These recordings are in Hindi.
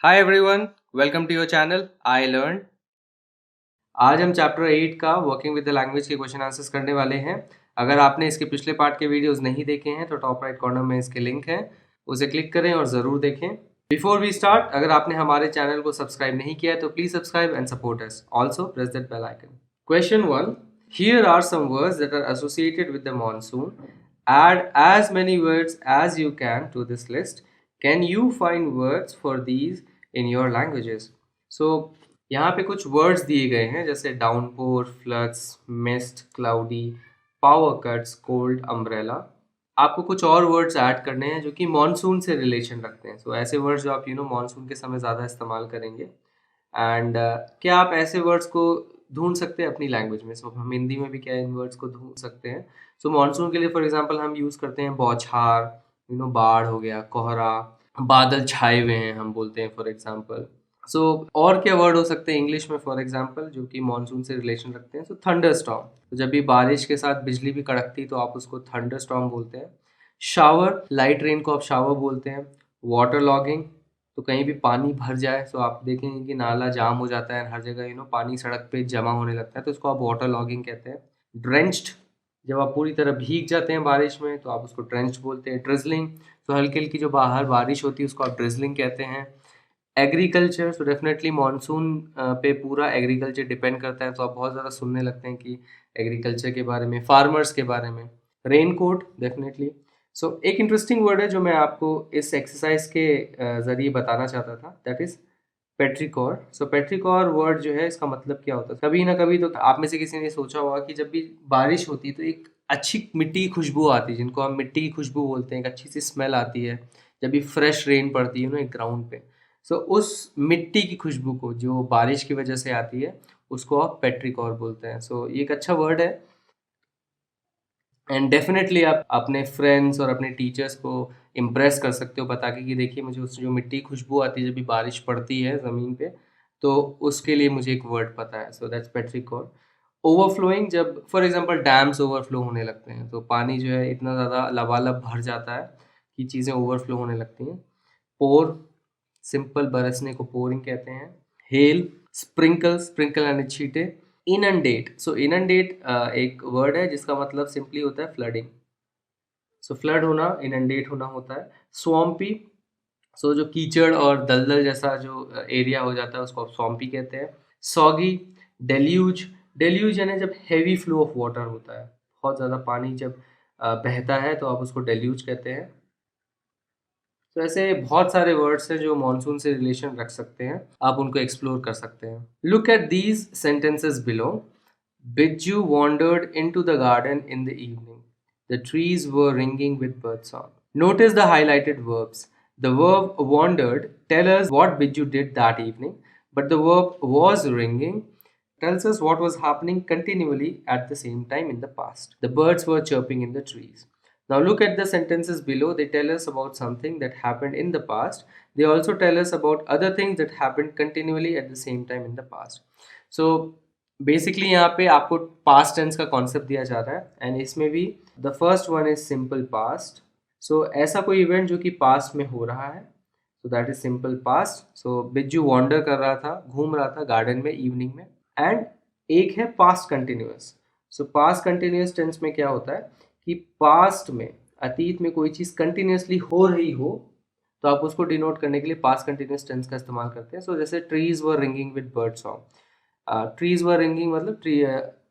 Hi everyone, welcome to your channel I learn. आज हम चैप्टर 8 का वर्किंग विद द लैंग्वेज के क्वेश्चन आंसर्स करने वाले हैं। अगर आपने इसके पिछले पार्ट के वीडियोस नहीं देखे हैं तो टॉप राइट कॉर्नर में इसके लिंक है, उसे क्लिक करें और ज़रूर देखें। बिफोर वी स्टार्ट, अगर आपने हमारे चैनल को सब्सक्राइब नहीं किया है तो please subscribe and support us. Also press that bell icon. Question 1, here are some words that are associated with the monsoon. Add as many words as you can to this list. Can you find words for these in your languages? So यहाँ पे कुछ वर्ड्स दिए गए हैं जैसे downpour, floods, mist, cloudy, power cuts, cold, umbrella. आपको कुछ और वर्ड्स ऐड करने हैं जो कि मॉनसून से रिलेशन रखते हैं। सो ऐसे वर्ड्स जो आप मॉनसून के समय ज़्यादा इस्तेमाल करेंगे। एंड क्या आप ऐसे वर्ड्स को ढूंढ सकते हैं अपनी लैंग्वेज में? सो हम हिंदी में भी क्या इन वर्ड्स को ढूंढ सकते हैं। सो मॉनसून के लिए फॉर एग्जांपल हम यूज़ करते हैं बौछार, बाढ़ हो गया, कोहरा, बादल छाए हुए हैं हम बोलते हैं फॉर एग्जांपल। सो और क्या वर्ड हो सकते हैं इंग्लिश में फॉर एग्जांपल जो कि मॉनसून से रिलेशन रखते हैं? सो थंडर स्टॉर्म। तो जब भी बारिश के साथ बिजली भी कड़कती तो आप उसको थंडर स्टॉर्म बोलते हैं। शावर, लाइट रेन को आप शावर बोलते हैं। वाटर लॉगिंग, तो कहीं भी पानी भर जाए तो आप देखेंगे कि नाला जाम हो जाता है, हर जगह पानी सड़क पे जमा होने लगता है, तो इसको आप वाटर लॉगिंग कहते हैं। ड्रेंच्ड, जब आप पूरी तरह भीग जाते हैं बारिश में तो आप उसको ड्रेंच्ड बोलते हैं। ड्रिजलिंग, तो हल्की हल्की जो बाहर बारिश होती है उसको आप ड्रिजलिंग कहते हैं। एग्रीकल्चर, तो डेफिनेटली मानसून पे पूरा एग्रीकल्चर डिपेंड करता है, तो आप बहुत ज़्यादा सुनने लगते हैं कि एग्रीकल्चर के बारे में, फार्मर्स के बारे में। Raincoat, definitely. सो एक इंटरेस्टिंग वर्ड है जो मैं आपको इस एक्सरसाइज के ज़रिए बताना चाहता था, दैट इज़ पेट्रिकॉर। सो पेट्रिकॉर वर्ड जो है इसका मतलब क्या होता है? कभी ना कभी तो आप में से किसी ने सोचा होगा कि जब भी बारिश होती है तो एक अच्छी मिट्टी की खुशबू आती है, जिनको हम मिट्टी की खुशबू बोलते हैं, एक अच्छी सी स्मेल आती है जब भी फ्रेश रेन पड़ती है ना एक ग्राउंड पे। सो उस मिट्टी की खुशबू को जो बारिश की वजह से आती है उसको आप पेट्रिकॉर बोलते हैं। सो ये एक अच्छा वर्ड है एंड डेफिनेटली आप अपने फ्रेंड्स और अपने टीचर्स को इम्प्रेस कर सकते हो बता के कि देखिए मुझे उस जो मिट्टी की खुशबू आती है जब भी बारिश पड़ती है ज़मीन पे, तो उसके लिए मुझे एक वर्ड पता है। So that's petrichor. ओवरफ्लोइंग, जब फॉर एग्जांपल डैम्स ओवरफ्लो होने लगते हैं तो पानी जो है इतना ज़्यादा लबालब भर जाता है कि चीज़ें ओवरफ्लो होने लगती हैं। पोर, सिंपल बरसने को पोरिंग कहते हैं। हेल, स्प्रिंकल, स्प्रिंकल यानी छींटे। इनंडेट, सो इनंडेट एक वर्ड है जिसका मतलब सिंपली होता है फ्लडिंग। सो फ्लड होना, इनंडेट होना होता है। स्वॉम्पी, सो जो कीचड़ और दलदल जैसा जो एरिया हो जाता है उसको आप स्वॉम्पी कहते हैं। सॉगी, डेल्यूज, डेल्यूज यानी जब हैवी फ्लो ऑफ वाटर होता है, बहुत ज़्यादा पानी जब बहता है तो आप उसको डेल्यूज कहते हैं। तो ऐसे बहुत सारे वर्ड्स हैं जो मॉनसून से रिलेशन रख सकते हैं, आप उनको एक्सप्लोर कर सकते हैं। Look at these sentences below. Biju wandered into the garden in the evening. The trees were ringing with birdsong. Notice the highlighted verbs. The verb wandered tells us what Biju did that evening, but the verb was ringing tells us what was happening continually at the same time in the past. The birds were chirping in the trees. Now look at the sentences below. They tell us about something that happened in the past. They also tell us about other things that happened continually at the same time in the past. So basically यहाँ पे आपको पास्ट टेंस का कॉन्सेप्ट दिया जा रहा है एंड इसमें भी the first one is simple past. So ऐसा कोई इवेंट जो कि पास्ट में हो रहा है, so that is simple past. So बिज्जू वॉन्डर कर रहा था, घूम रहा था गार्डन में इवनिंग में। एंड एक है past continuous. So past continuous tense में क्या होता है कि पास्ट में, अतीत में कोई चीज़ कंटिन्यूअसली हो रही हो तो आप उसको डिनोट करने के लिए पास्ट कंटिन्यूअस टेंस का इस्तेमाल करते हैं। सो जैसे trees were ringing with bird song. Trees were ringing मतलब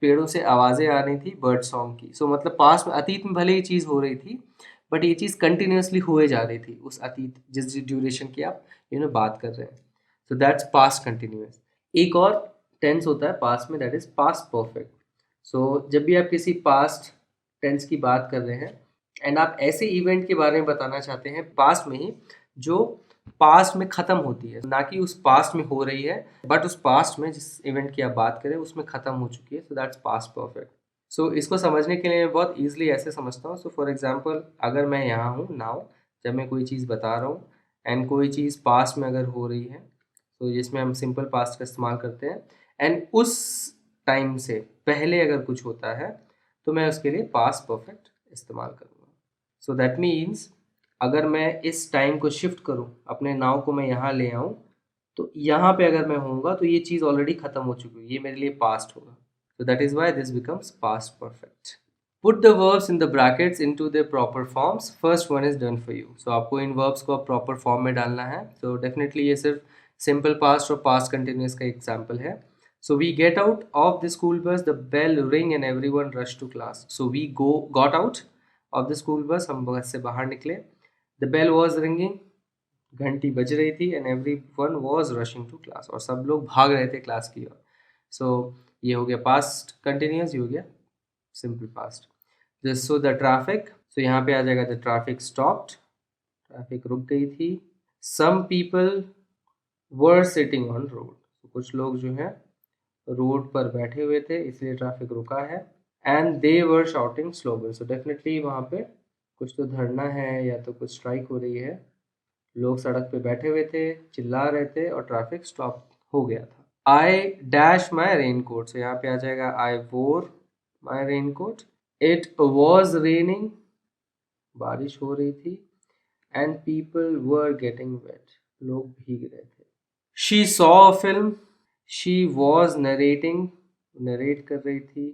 पेड़ों से आवाज़ें आ रही थी बर्ड सॉन्ग की। सो मतलब पास्ट में, अतीत में भले ही चीज़ हो रही थी बट ये चीज़ कंटिन्यूअसली हुए जा रही थी उस अतीत जिस ड्यूरेशन की आप बात कर रहे हैं। So that's past continuous. एक और टेंस होता है पास्ट में, दैट इज पास्ट परफेक्ट। सो जब भी आप किसी पास्ट टेंस की बात कर रहे हैं एंड आप ऐसे इवेंट के बारे में बताना चाहते हैं पास्ट में ही जो पास्ट में ख़त्म होती है, ना कि उस पास्ट में हो रही है बट उस पास्ट में जिस इवेंट की आप बात करें उसमें ख़त्म हो चुकी है, सो दैट्स पास्ट परफेक्ट। सो इसको समझने के लिए मैं बहुत ईजिली ऐसे समझता हूँ। सो फॉर एग्जांपल अगर मैं यहाँ हूँ नाउ, जब मैं कोई चीज़ बता रहा हूँ एंड कोई चीज़ पास्ट में अगर हो रही है तो जिसमें हम सिंपल पास्ट का इस्तेमाल करते हैं एंड उस टाइम से पहले अगर कुछ होता है तो मैं उसके लिए पास्ट परफेक्ट इस्तेमाल करूँगा। सो दैट मीन्स अगर मैं इस टाइम को शिफ्ट करूं, अपने नाव को मैं यहाँ ले आऊं तो यहाँ पे अगर मैं होऊंगा तो ये चीज़ ऑलरेडी खत्म हो चुकी है, ये मेरे लिए पास्ट होगा। So that is why this becomes past perfect. Put the verbs in the brackets into their proper forms. First one is done for you. So आपको इन verbs को proper form में डालना है. So definitely ये सिर्फ simple past और past continuous का example है. So we get out of the school bus, the bell ring and everyone rushed to class. So we got out of the school bus, हम बस से बाहर निकले. The bell was ringing, घंटी बज रही थी, and everyone was rushing to class, और सब लोग भाग रहे थे क्लास की ओर. सो ये हो गया पास्ट कंटिन्यूस, ये हो गया simple past. So the traffic, so यहाँ पे आ जाएगा द ट्रैफिक स्टॉप्ड, ट्रैफिक रुक गई थी. Some people were sitting on road, कुछ लोग जो है रोड पर बैठे हुए थे इसलिए ट्रैफिक रुका है. And they were shouting slogan, so definitely वहाँ पे कुछ तो धरना है या तो कुछ स्ट्राइक हो रही है. लोग सड़क पे बैठे हुए थे, चिल्ला रहे थे और ट्रैफिक स्टॉप हो गया था. I dash my raincoat, से यहाँ पे आ जाएगा I wore my raincoat. It was raining, बारिश हो रही थी. And people were getting wet, लोग भीग रहे थे. She saw a film, she was narrating, narrate कर रही थी.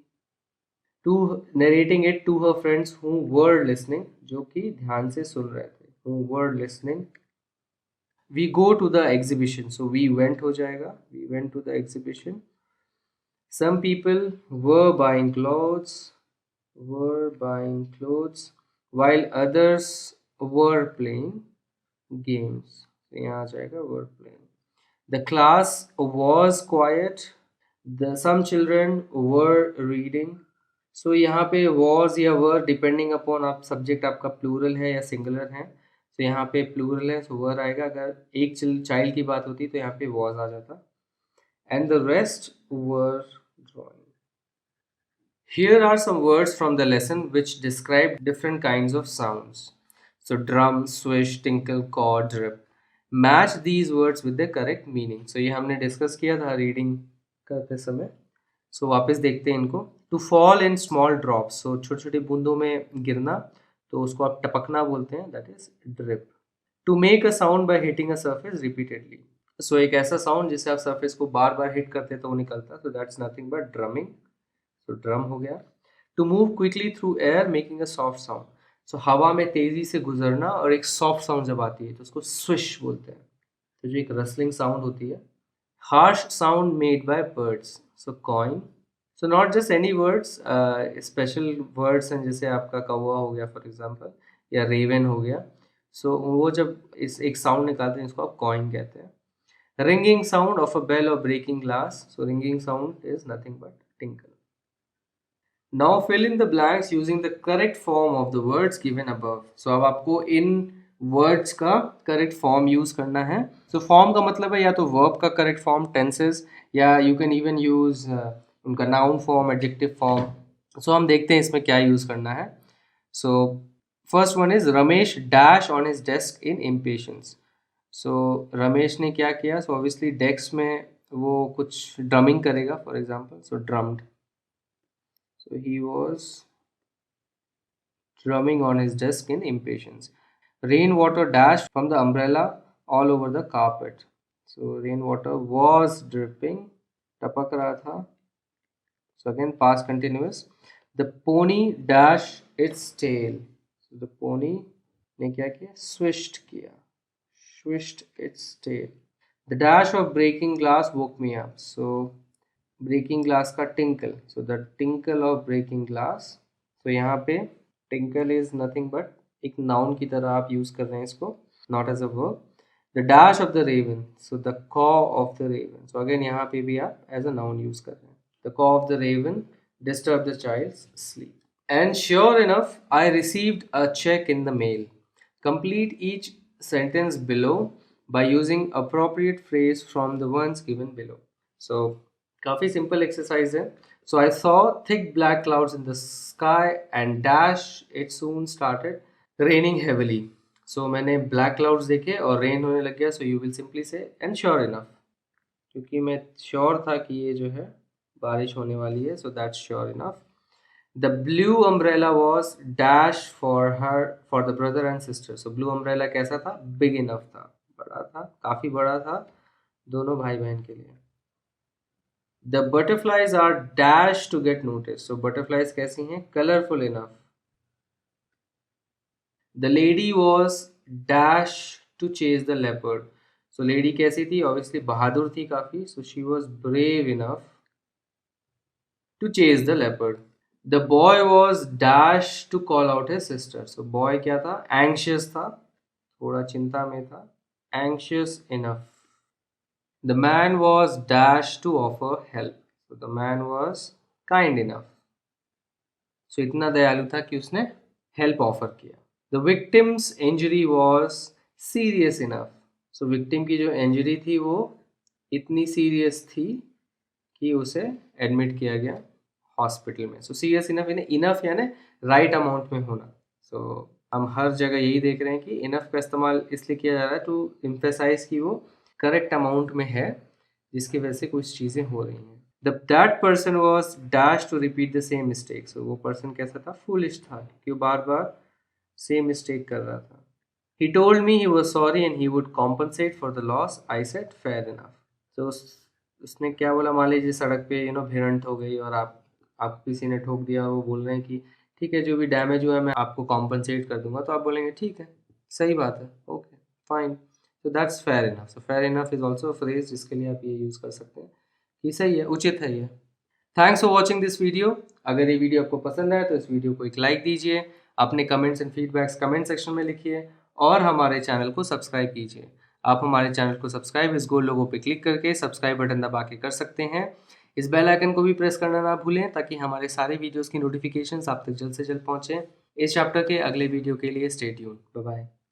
To narrating it to her friends who were listening, जो कि ध्यान से सुन रहे थे, who were listening. We go to the exhibition, so we went हो जाएगा, we went to the exhibition. Some people were buying clothes, while others were playing games. तो यहाँ आ जाएगा were playing. The class was quiet. Some children were reading. So यहाँ पे was या were depending upon आप सब्जेक्ट आपका प्लूरल है या सिंगुलर है. तो यहाँ पे प्लूरल है तो वर आएगा. अगर एक चाइल्ड की बात होती तो यहाँ पे was आ जाता. And the rest were drawing. Here are some words from the lesson which describe different kinds of sounds. So drum, swish, tinkle, caw, drip. Match these words with the correct meaning. So ये हमने डिस्कस किया था रीडिंग करते समय. So वापस देखते हैं इनको. To fall in small drops. So छोटी छोटी बूंदों में गिरना, तो उसको आप टपकना बोलते हैं, that is drip. To make a sound by hitting a surface repeatedly. So एक ऐसा साउंड जिसे आप सरफेस को बार बार हिट करते हैं तो वो निकलता है. So that's nothing but drumming. So drum हो गया. To move quickly through air making a soft sound. So हवा में तेजी से गुजरना और एक सॉफ्ट साउंड जब आती है तो उसको स्विश बोलते हैं. तो जो एक रसलिंग साउंड होती है. Harsh sound made by birds. So cawing. So not just any words, special words हैं, जैसे आपका कौवा हो गया फॉर एग्जाम्पल, या रेवन हो गया. So वो जब इस एक साउंड निकालते हैं इसको आप कॉइंग कहते हैं. Ringing sound of a bell or breaking glass. So ringing sound is nothing but tinkle. Now fill in the blanks using the correct form of the words given above. So अब आपको इन words का correct form use करना है. So form का मतलब है या तो verb का correct form, tenses, या you can even use उनका noun form, adjective form. So हम देखते हैं इसमें क्या use करना है. So first one is Ramesh dash on his desk in impatience. So Ramesh ने क्या किया? So obviously desk में वो कुछ drumming करेगा, for example. So drummed. So he was drumming on his desk in impatience. Rainwater dashed from the umbrella all over the carpet. So rainwater was dripping. टपक रहा था. So again past continuous. The pony dashed its tail. So the pony ने क्या किया? Swished किया. Swished its tail. The dash of breaking glass woke me up. So breaking glass का tinkle. So the tinkle of breaking glass. तो यहाँ पे टिंकल इज नथिंग बट एक नाउन की तरह आप यूज कर रहे हैं इसको, not as a verb. The dash of the raven. So the caw of the raven. So again यहाँ पे भी आप एज अ नाउन यूज कर रहे हैं. The caw of the raven disturb the child's sleep. And sure enough I received a cheque in the mail. Complete each sentence below by using appropriate phrase from the ones given below. So काफ़ी सिंपल एक्सरसाइज है. So I saw thick black clouds in the sky and dash it soon started raining heavily. So मैंने ब्लैक क्लाउड्स देखे और रेन होने लग गया. So you will simply say and sure enough, क्योंकि मैं श्योर था कि ये जो है बारिश होने वाली है. So that's sure enough. The blue umbrella was dash for her for the brother and sister. So blue umbrella कैसा था? बिग इनफ था, बड़ा था, काफ़ी बड़ा था दोनों भाई बहन के लिए। The butterflies are dash to get notice, तो बटरफ्लाइज कैसी हैं? Colourful enough. The lady was dash to chase the leopard, so lady कैसी थी? ऑब्वियसली बहादुर थी काफी, so she was brave enough to chase the leopard. The boy was dash to call out his sister, so boy क्या था? एंग्शियस था, थोड़ा चिंता में था, anxious enough. The man was dash to offer help, so the man was kind enough, so इतना दयालु था कि उसने हेल्प ऑफर किया। The victim's injury was serious enough, so victim की जो इंजरी थी वो इतनी सीरियस थी कि उसे एडमिट किया गया हॉस्पिटल में। सो सीरियस इनफ, इनफ यानी राइट अमाउंट में होना। सो हम हर जगह यही देख रहे हैं कि इनफ का इस्तेमाल इसलिए किया जा रहा है टू एम्फेसाइज कि वो करेक्ट अमाउंट में है, जिसकी वजह से कुछ चीज़ें हो रही हैं। That person was dash to repeat the same mistake, so वो पर्सन कैसा था? फूलिश था, कि वो बार बार सेम मिस्टेक कर रहा था। He told me he was sorry and he would compensate for the loss. I said fair enough. तो उसने क्या बोला? मान लीजिए सड़क पे भिड़ंत हो गई और आप किसी ने ठोक दिया, वो बोल रहे हैं कि ठीक है, जो भी डैमेज हुआ है मैं आपको कॉम्पनसेट कर दूंगा, तो आप बोलेंगे ठीक है, सही बात है, ओके फाइन। तो that's fair enough. So fair enough is also a phrase जिसके लिए आप ये यूज़ कर सकते हैं कि सही है, उचित है ये। Thanks for watching this video. अगर ये वीडियो आपको पसंद आए तो इस वीडियो को एक लाइक दीजिए, अपने comments and feedbacks comment section में लिखिए और हमारे चैनल को सब्सक्राइब कीजिए। आप हमारे चैनल को सब्सक्राइब इस गोल लोगो पे क्लिक करके सब्सक्राइब बटन दबा के कर सकते हैं। इस बेल आइकन को भी प्रेस करना ना भूलें ताकि हमारे सारे वीडियोस की नोटिफिकेशंस आप तक जल्द से जल्द पहुंचें। इस चैप्टर के अगले वीडियो के लिए स्टे ट्यून्ड। Bye bye.